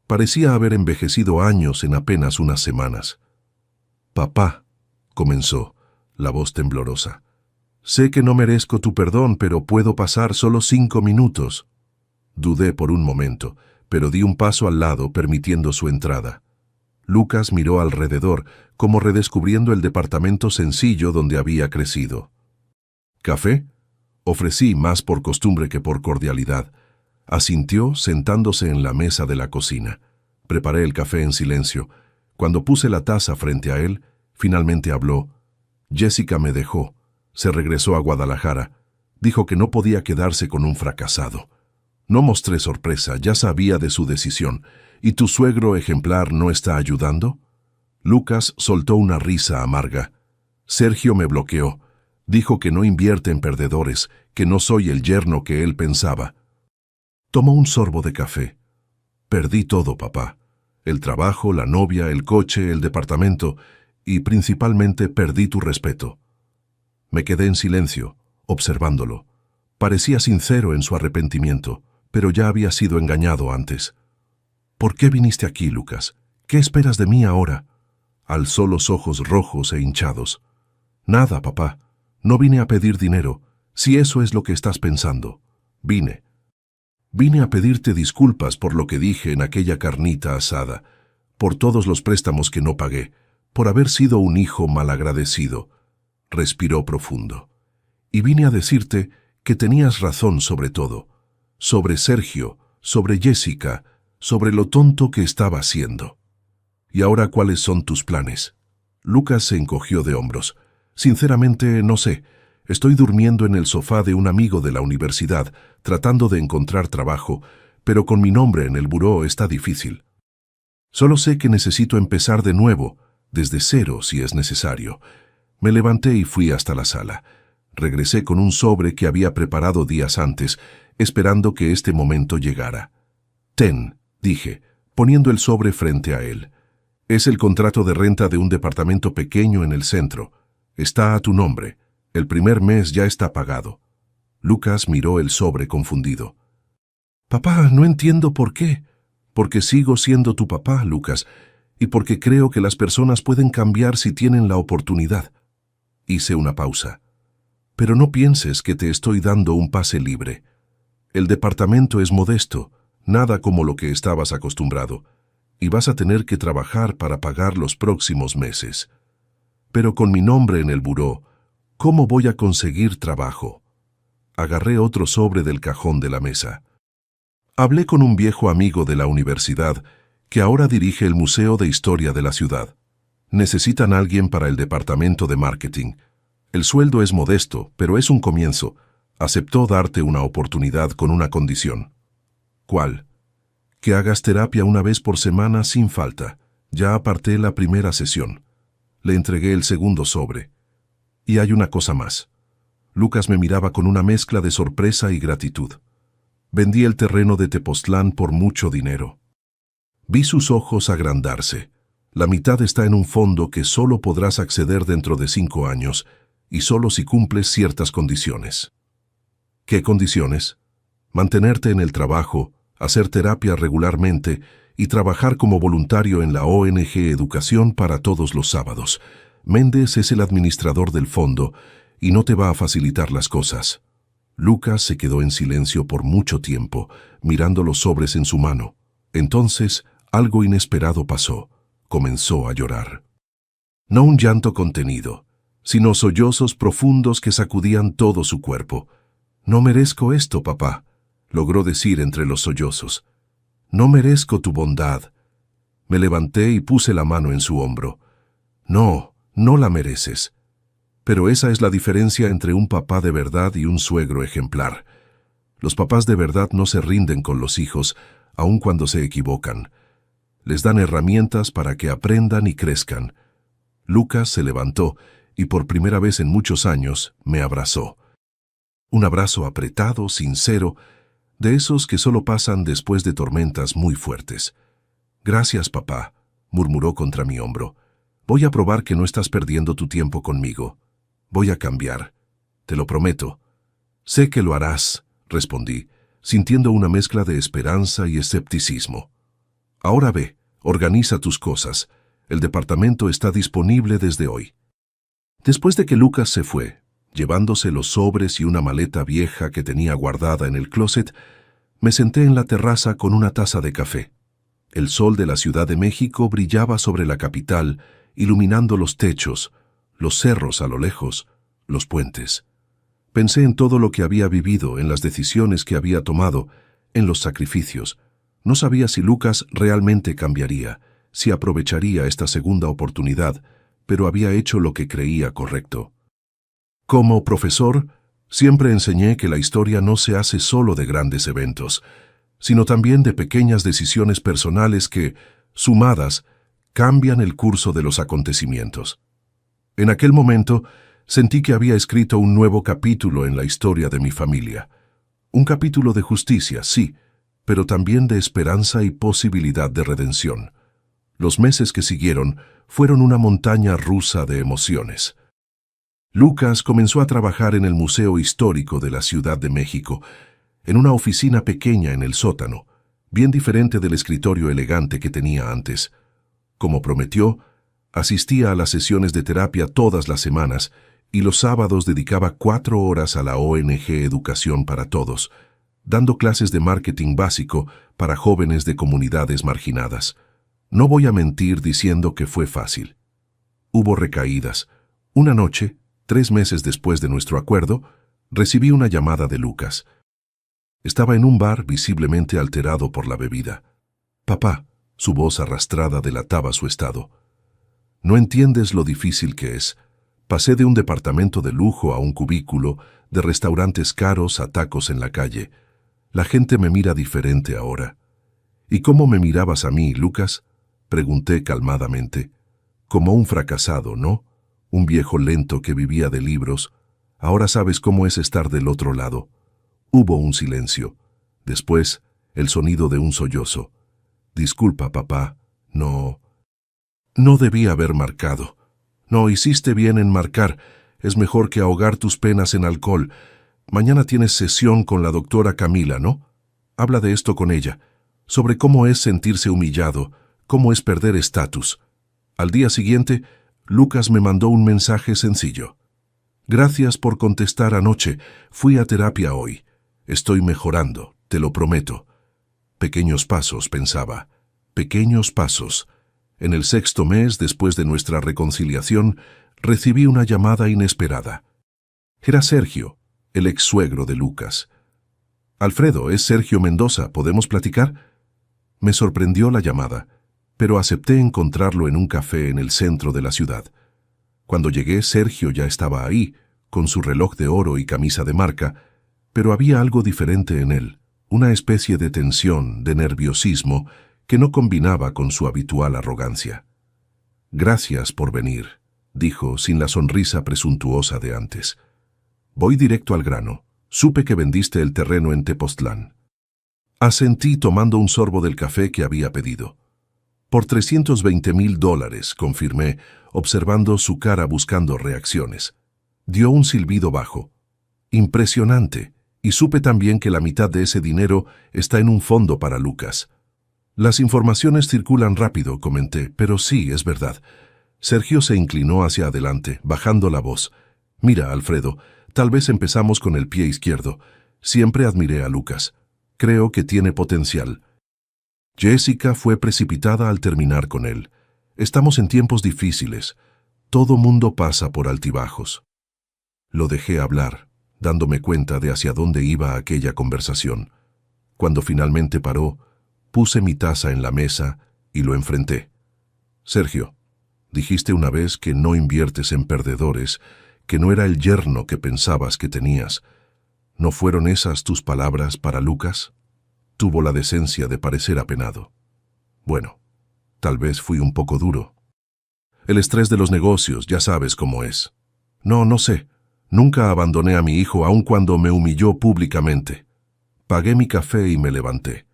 Parecía haber envejecido años en apenas unas semanas. «Papá», comenzó, la voz temblorosa. «Sé que no merezco tu perdón, pero puedo pasar solo 5 minutos». Dudé por un momento, pero di un paso al lado permitiendo su entrada. Lucas miró alrededor, como redescubriendo el departamento sencillo donde había crecido. «¿Café?», ofrecí más por costumbre que por cordialidad. Asintió sentándose en la mesa de la cocina. Preparé el café en silencio. Cuando puse la taza frente a él, finalmente habló. «Jessica me dejó. Se regresó a Guadalajara. Dijo que no podía quedarse con un fracasado». No mostré sorpresa, ya sabía de su decisión. «¿Y tu suegro ejemplar no está ayudando?». Lucas soltó una risa amarga. «Sergio me bloqueó. Dijo que no invierte en perdedores, que no soy el yerno que él pensaba». Tomó un sorbo de café. «Perdí todo, papá. El trabajo, la novia, el coche, el departamento, y principalmente perdí tu respeto». Me quedé en silencio, observándolo. Parecía sincero en su arrepentimiento, pero ya había sido engañado antes. «¿Por qué viniste aquí, Lucas? ¿Qué esperas de mí ahora?». Alzó los ojos rojos e hinchados. «Nada, papá. No vine a pedir dinero, si eso es lo que estás pensando. Vine a pedirte disculpas por lo que dije en aquella carnita asada, por todos los préstamos que no pagué, por haber sido un hijo malagradecido». Respiró profundo. «Y vine a decirte que tenías razón sobre todo, sobre Sergio, sobre Jessica, sobre lo tonto que estaba haciendo». «¿Y ahora cuáles son tus planes?». Lucas se encogió de hombros. «Sinceramente, no sé. Estoy durmiendo en el sofá de un amigo de la universidad, tratando de encontrar trabajo, pero con mi nombre en el buró está difícil. Solo sé que necesito empezar de nuevo, desde cero si es necesario». Me levanté y fui hasta la sala. Regresé con un sobre que había preparado días antes, esperando que este momento llegara. «Ten», dije, poniendo el sobre frente a él. «Es el contrato de renta de un departamento pequeño en el centro. Está a tu nombre. El primer mes ya está pagado». Lucas miró el sobre confundido. «Papá, no entiendo por qué». «Porque sigo siendo tu papá, Lucas, y porque creo que las personas pueden cambiar si tienen la oportunidad». Hice una pausa. «Pero no pienses que te estoy dando un pase libre. El departamento es modesto, nada como lo que estabas acostumbrado, y vas a tener que trabajar para pagar los próximos meses. Pero con mi nombre en el buró, ¿cómo voy a conseguir trabajo?». Agarré otro sobre del cajón de la mesa. Hablé con un viejo amigo de la universidad que ahora dirige el Museo de Historia de la ciudad. Necesitan a alguien para el departamento de marketing. El sueldo es modesto, pero es un comienzo. Aceptó darte una oportunidad con una condición. «¿Cuál?». «Que hagas terapia una vez por semana sin falta. Ya aparté la primera sesión». Le entregué el segundo sobre. «Y hay una cosa más». Lucas me miraba con una mezcla de sorpresa y gratitud. «Vendí el terreno de Tepoztlán por mucho dinero». Vi sus ojos agrandarse. La mitad está en un fondo que solo podrás acceder dentro de 5 años, y solo si cumples ciertas condiciones. ¿Qué condiciones? Mantenerte en el trabajo, hacer terapia regularmente y trabajar como voluntario en la ONG Educación para Todos los sábados. Méndez es el administrador del fondo y no te va a facilitar las cosas. Lucas se quedó en silencio por mucho tiempo, mirando los sobres en su mano. Entonces, algo inesperado pasó. Comenzó a llorar. No un llanto contenido, sino sollozos profundos que sacudían todo su cuerpo. «No merezco esto, papá», logró decir entre los sollozos. «No merezco tu bondad». Me levanté y puse la mano en su hombro. «No, no la mereces». Pero esa es la diferencia entre un papá de verdad y un suegro ejemplar. Los papás de verdad no se rinden con los hijos, aun cuando se equivocan. Les dan herramientas para que aprendan y crezcan. Lucas se levantó y por primera vez en muchos años me abrazó. Un abrazo apretado, sincero, de esos que solo pasan después de tormentas muy fuertes. «Gracias, papá», murmuró contra mi hombro. «Voy a probar que no estás perdiendo tu tiempo conmigo. Voy a cambiar. Te lo prometo». «Sé que lo harás», respondí, sintiendo una mezcla de esperanza y escepticismo. «Ahora ve, organiza tus cosas. El departamento está disponible desde hoy». Después de que Lucas se fue, llevándose los sobres y una maleta vieja que tenía guardada en el closet, me senté en la terraza con una taza de café. El sol de la Ciudad de México brillaba sobre la capital, iluminando los techos, los cerros a lo lejos, los puentes. Pensé en todo lo que había vivido, en las decisiones que había tomado, en los sacrificios. No sabía si Lucas realmente cambiaría, si aprovecharía esta segunda oportunidad, pero había hecho lo que creía correcto. Como profesor, siempre enseñé que la historia no se hace solo de grandes eventos, sino también de pequeñas decisiones personales que, sumadas, cambian el curso de los acontecimientos. En aquel momento, sentí que había escrito un nuevo capítulo en la historia de mi familia. Un capítulo de justicia, sí, pero también de esperanza y posibilidad de redención. Los meses que siguieron fueron una montaña rusa de emociones. Lucas comenzó a trabajar en el Museo Histórico de la Ciudad de México, en una oficina pequeña en el sótano, bien diferente del escritorio elegante que tenía antes. Como prometió, asistía a las sesiones de terapia todas las semanas y los sábados dedicaba 4 horas a la ONG Educación para Todos, dando clases de marketing básico para jóvenes de comunidades marginadas. No voy a mentir diciendo que fue fácil. Hubo recaídas. Una noche, 3 meses después de nuestro acuerdo, recibí una llamada de Lucas. Estaba en un bar visiblemente alterado por la bebida. «Papá», su voz arrastrada delataba su estado. «No entiendes lo difícil que es. Pasé de un departamento de lujo a un cubículo, de restaurantes caros a tacos en la calle. La gente me mira diferente ahora». «¿Y cómo me mirabas a mí, Lucas?», pregunté calmadamente. «Como un fracasado, ¿no? Un viejo lento que vivía de libros. Ahora sabes cómo es estar del otro lado». Hubo un silencio. Después, el sonido de un sollozo. «Disculpa, papá. No debía haber marcado». «No, hiciste bien en marcar. Es mejor que ahogar tus penas en alcohol. Mañana tienes sesión con la doctora Camila, ¿no? Habla de esto con ella, sobre cómo es sentirse humillado, cómo es perder estatus». Al día siguiente, Lucas me mandó un mensaje sencillo. «Gracias por contestar anoche. Fui a terapia hoy. Estoy mejorando, te lo prometo». Pequeños pasos, pensaba. Pequeños pasos. En el 6º mes después de nuestra reconciliación, recibí una llamada inesperada. Era Sergio, el ex-suegro de Lucas. «Alfredo, es Sergio Mendoza, ¿podemos platicar?». Me sorprendió la llamada, pero acepté encontrarlo en un café en el centro de la ciudad. Cuando llegué, Sergio ya estaba ahí, con su reloj de oro y camisa de marca, pero había algo diferente en él, una especie de tensión, de nerviosismo, que no combinaba con su habitual arrogancia. «Gracias por venir», dijo sin la sonrisa presuntuosa de antes. «Voy directo al grano. Supe que vendiste el terreno en Tepoztlán». Asentí tomando un sorbo del café que había pedido. Por $320,000, confirmé, observando su cara buscando reacciones. Dio un silbido bajo. Impresionante, y supe también que la mitad de ese dinero está en un fondo para Lucas. Las informaciones circulan rápido, comenté, pero sí, es verdad. Sergio se inclinó hacia adelante, bajando la voz. Mira, Alfredo, tal vez empezamos con el pie izquierdo. Siempre admiré a Lucas. Creo que tiene potencial. Jessica fue precipitada al terminar con él. Estamos en tiempos difíciles. Todo mundo pasa por altibajos. Lo dejé hablar, dándome cuenta de hacia dónde iba aquella conversación. Cuando finalmente paró, puse mi taza en la mesa y lo enfrenté. Sergio, dijiste una vez que no inviertes en perdedores, que no era el yerno que pensabas que tenías. ¿No fueron esas tus palabras para Lucas? Tuvo la decencia de parecer apenado. Bueno, tal vez fui un poco duro. El estrés de los negocios, ya sabes cómo es. No sé. Nunca abandoné a mi hijo aun cuando me humilló públicamente. Pagué mi café y me levanté.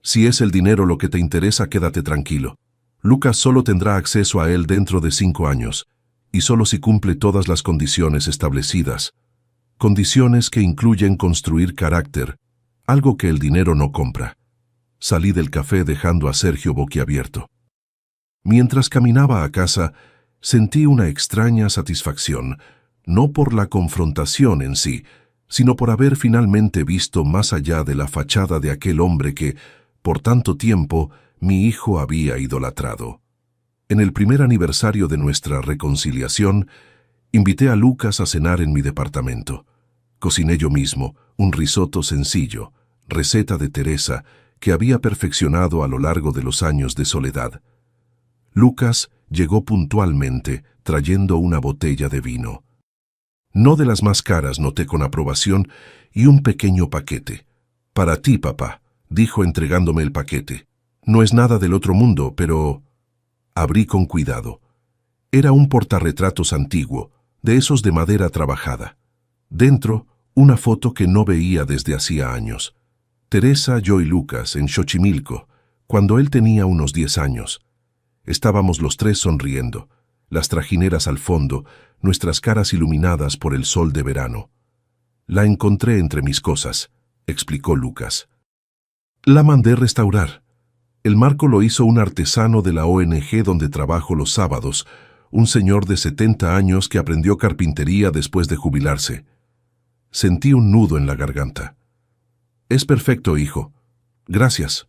Si es el dinero lo que te interesa, quédate tranquilo. Lucas solo tendrá acceso a él dentro de 5 años, y solo si cumple todas las condiciones establecidas. Condiciones que incluyen construir carácter, algo que el dinero no compra. Salí del café dejando a Sergio boquiabierto. Mientras caminaba a casa, sentí una extraña satisfacción, no por la confrontación en sí, sino por haber finalmente visto más allá de la fachada de aquel hombre que, por tanto tiempo, mi hijo había idolatrado. En el primer aniversario de nuestra reconciliación, invité a Lucas a cenar en mi departamento. Cociné yo mismo, un risotto sencillo, receta de Teresa, que había perfeccionado a lo largo de los años de soledad. Lucas llegó puntualmente, trayendo una botella de vino. No de las más caras, noté con aprobación, y un pequeño paquete. Para ti, papá, dijo entregándome el paquete. No es nada del otro mundo, pero... Abrí con cuidado. Era un portarretratos antiguo, de esos de madera trabajada. Dentro, una foto que no veía desde hacía años. Teresa, yo y Lucas, en Xochimilco, cuando él tenía unos 10 años. Estábamos los tres sonriendo, las trajineras al fondo, nuestras caras iluminadas por el sol de verano. La encontré entre mis cosas, explicó Lucas. La mandé restaurar. El marco lo hizo un artesano de la ONG donde trabajo los sábados, un señor de 70 años que aprendió carpintería después de jubilarse. Sentí un nudo en la garganta. Es perfecto, hijo. Gracias.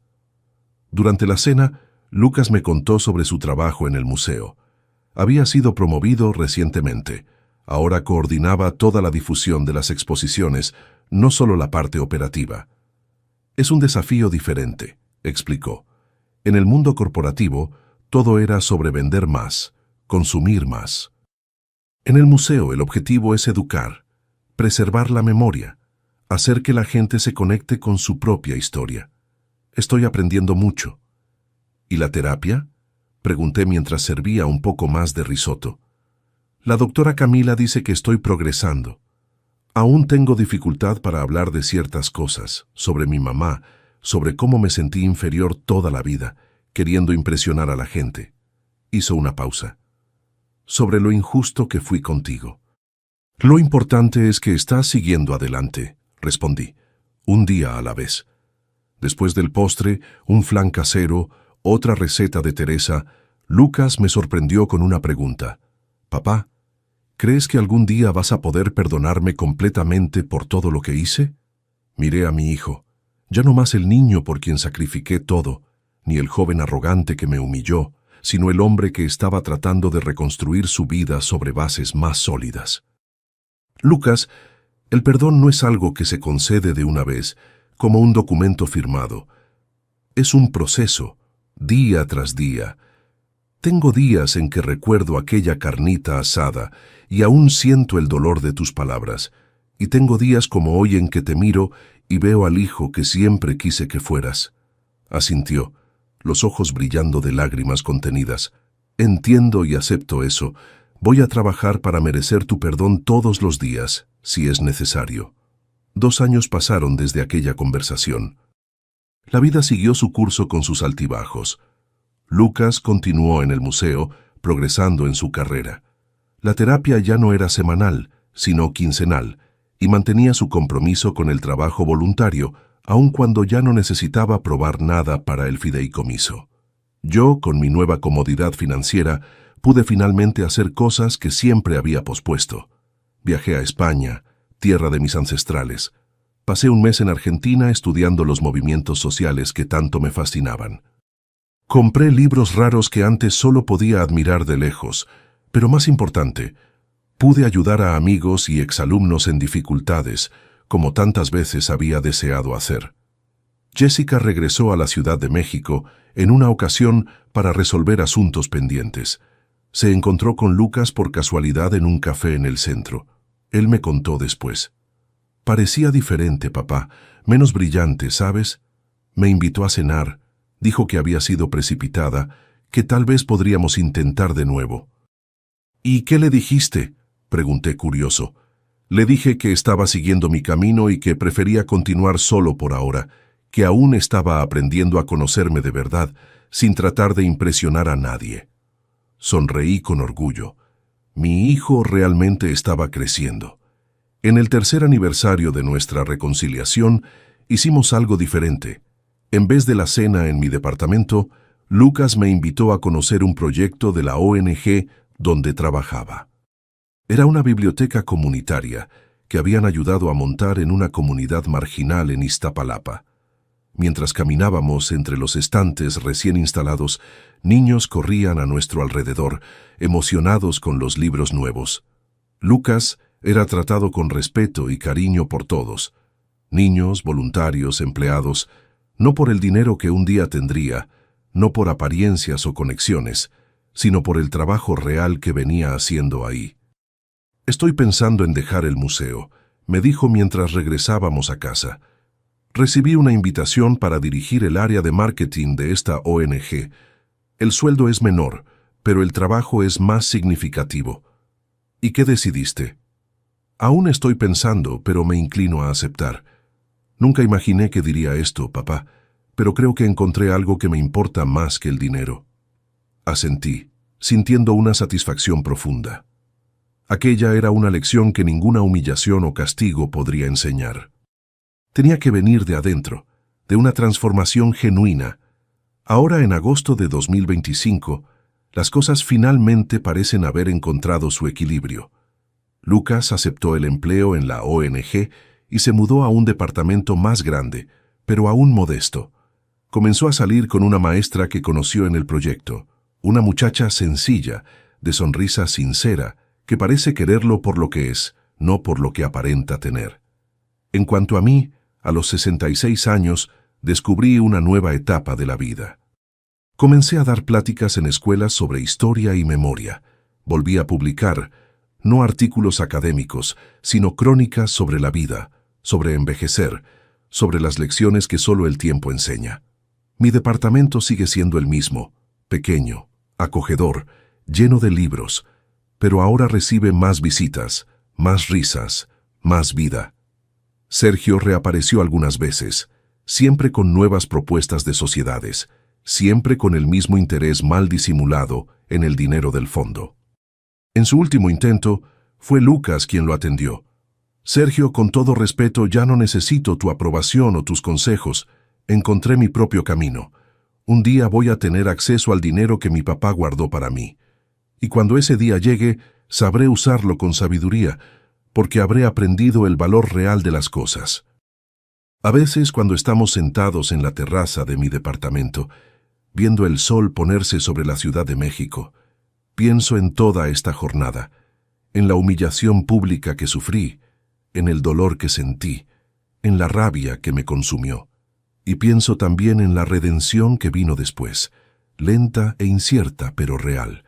Durante la cena, Lucas me contó sobre su trabajo en el museo. Había sido promovido recientemente. Ahora coordinaba toda la difusión de las exposiciones, no solo la parte operativa. Es un desafío diferente, explicó. En el mundo corporativo, todo era sobre vender más, consumir más. En el museo el objetivo es educar, preservar la memoria, hacer que la gente se conecte con su propia historia. Estoy aprendiendo mucho. ¿Y la terapia?, pregunté mientras servía un poco más de risotto. La doctora Camila dice que estoy progresando. Aún tengo dificultad para hablar de ciertas cosas, sobre mi mamá, sobre cómo me sentí inferior toda la vida, queriendo impresionar a la gente. Hizo una pausa. Sobre lo injusto que fui contigo. Lo importante es que estás siguiendo adelante, respondí, un día a la vez. Después del postre, un flan casero, otra receta de Teresa, Lucas me sorprendió con una pregunta. Papá, ¿crees que algún día vas a poder perdonarme completamente por todo lo que hice? Miré a mi hijo, ya no más el niño por quien sacrifiqué todo, ni el joven arrogante que me humilló, sino el hombre que estaba tratando de reconstruir su vida sobre bases más sólidas. Lucas, el perdón no es algo que se concede de una vez, como un documento firmado. Es un proceso, día tras día. Tengo días en que recuerdo aquella carnita asada y aún siento el dolor de tus palabras, y tengo días como hoy en que te miro y veo al hijo que siempre quise que fueras. Asintió, los ojos brillando de lágrimas contenidas. Entiendo y acepto eso. Voy a trabajar para merecer tu perdón todos los días, si es necesario. 2 años pasaron desde aquella conversación. La vida siguió su curso con sus altibajos. Lucas continuó en el museo, progresando en su carrera. La terapia ya no era semanal, sino quincenal, y mantenía su compromiso con el trabajo voluntario, aun cuando ya no necesitaba probar nada para el fideicomiso. Yo, con mi nueva comodidad financiera, pude finalmente hacer cosas que siempre había pospuesto. Viajé a España, tierra de mis ancestrales. Pasé un mes en Argentina estudiando los movimientos sociales que tanto me fascinaban. Compré libros raros que antes solo podía admirar de lejos, pero más importante, pude ayudar a amigos y exalumnos en dificultades, como tantas veces había deseado hacer. Jessica regresó a la Ciudad de México en una ocasión para resolver asuntos pendientes. Se encontró con Lucas por casualidad en un café en el centro. Él me contó después. Parecía diferente, papá, menos brillante, ¿sabes? Me invitó a cenar, dijo que había sido precipitada, que tal vez podríamos intentar de nuevo. ¿Y qué le dijiste?, pregunté curioso. Le dije que estaba siguiendo mi camino y que prefería continuar solo por ahora, que aún estaba aprendiendo a conocerme de verdad, sin tratar de impresionar a nadie. Sonreí con orgullo. Mi hijo realmente estaba creciendo. En el tercer aniversario de nuestra reconciliación, hicimos algo diferente. En vez de la cena en mi departamento, Lucas me invitó a conocer un proyecto de la ONG donde trabajaba. Era una biblioteca comunitaria que habían ayudado a montar en una comunidad marginal en Iztapalapa. Mientras caminábamos entre los estantes recién instalados, niños corrían a nuestro alrededor, emocionados con los libros nuevos. Lucas era tratado con respeto y cariño por todos, niños, voluntarios, empleados, no por el dinero que un día tendría, no por apariencias o conexiones, sino por el trabajo real que venía haciendo ahí. Estoy pensando en dejar el museo, me dijo mientras regresábamos a casa. Recibí una invitación para dirigir el área de marketing de esta ONG. El sueldo es menor, pero el trabajo es más significativo. ¿Y qué decidiste? Aún estoy pensando, pero me inclino a aceptar. Nunca imaginé que diría esto, papá, pero creo que encontré algo que me importa más que el dinero. Asentí, sintiendo una satisfacción profunda. Aquella era una lección que ninguna humillación o castigo podría enseñar. Tenía que venir de adentro, de una transformación genuina. Ahora, en agosto de 2025, las cosas finalmente parecen haber encontrado su equilibrio. Lucas aceptó el empleo en la ONG y se mudó a un departamento más grande, pero aún modesto. Comenzó a salir con una maestra que conoció en el proyecto, una muchacha sencilla, de sonrisa sincera, que parece quererlo por lo que es, no por lo que aparenta tener. En cuanto a mí, a los 66 años, descubrí una nueva etapa de la vida. Comencé a dar pláticas en escuelas sobre historia y memoria. Volví a publicar, no artículos académicos, sino crónicas sobre la vida, sobre envejecer, sobre las lecciones que solo el tiempo enseña. Mi departamento sigue siendo el mismo, pequeño, acogedor, lleno de libros, pero ahora recibe más visitas, más risas, más vida. Sergio reapareció algunas veces, siempre con nuevas propuestas de sociedades, siempre con el mismo interés mal disimulado en el dinero del fondo. En su último intento, fue Lucas quien lo atendió. Sergio, con todo respeto, ya no necesito tu aprobación o tus consejos. Encontré mi propio camino. Un día voy a tener acceso al dinero que mi papá guardó para mí. Y cuando ese día llegue, sabré usarlo con sabiduría, porque habré aprendido el valor real de las cosas. A veces, cuando estamos sentados en la terraza de mi departamento, viendo el sol ponerse sobre la Ciudad de México, pienso en toda esta jornada, en la humillación pública que sufrí, en el dolor que sentí, en la rabia que me consumió. Y pienso también en la redención que vino después, lenta e incierta, pero real.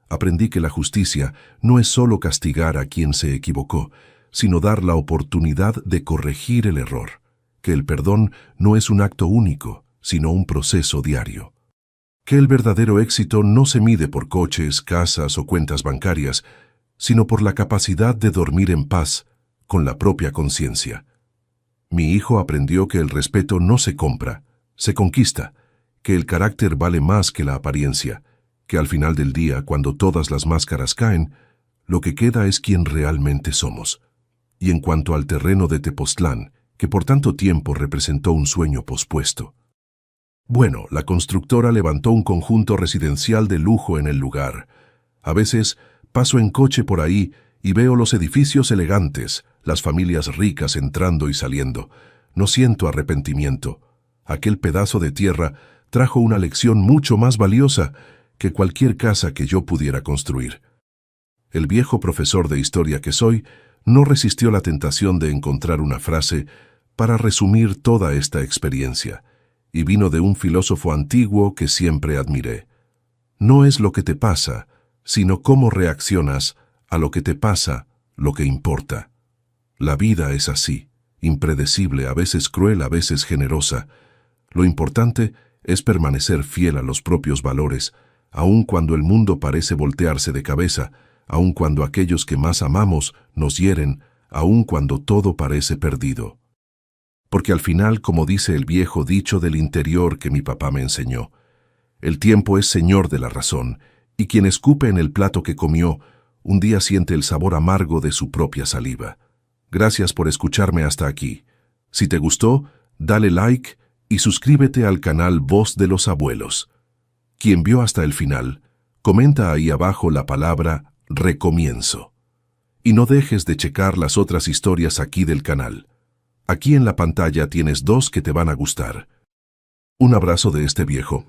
Aprendí que la justicia no es solo castigar a quien se equivocó, sino dar la oportunidad de corregir el error, que el perdón no es un acto único, sino un proceso diario. Que el verdadero éxito no se mide por coches, casas o cuentas bancarias, sino por la capacidad de dormir en paz con la propia conciencia. Mi hijo aprendió que el respeto no se compra, se conquista, que el carácter vale más que la apariencia, que al final del día, cuando todas las máscaras caen, lo que queda es quien realmente somos. Y en cuanto al terreno de Tepoztlán, que por tanto tiempo representó un sueño pospuesto. Bueno, la constructora levantó un conjunto residencial de lujo en el lugar. A veces paso en coche por ahí y veo los edificios elegantes, las familias ricas entrando y saliendo. No siento arrepentimiento. Aquel pedazo de tierra trajo una lección mucho más valiosa que cualquier casa que yo pudiera construir. El viejo profesor de historia que soy no resistió la tentación de encontrar una frase para resumir toda esta experiencia, y vino de un filósofo antiguo que siempre admiré. No es lo que te pasa, sino cómo reaccionas a lo que te pasa, lo que importa. La vida es así, impredecible, a veces cruel, a veces generosa. Lo importante es permanecer fiel a los propios valores, aun cuando el mundo parece voltearse de cabeza, aun cuando aquellos que más amamos nos hieren, aun cuando todo parece perdido. Porque al final, como dice el viejo dicho del interior que mi papá me enseñó, el tiempo es señor de la razón, y quien escupe en el plato que comió, un día siente el sabor amargo de su propia saliva. Gracias por escucharme hasta aquí. Si te gustó, dale like y suscríbete al canal Voz de los Abuelos. Quien vio hasta el final, comenta ahí abajo la palabra recomienzo. Y no dejes de checar las otras historias aquí del canal. Aquí en la pantalla tienes 2 que te van a gustar. Un abrazo de este viejo.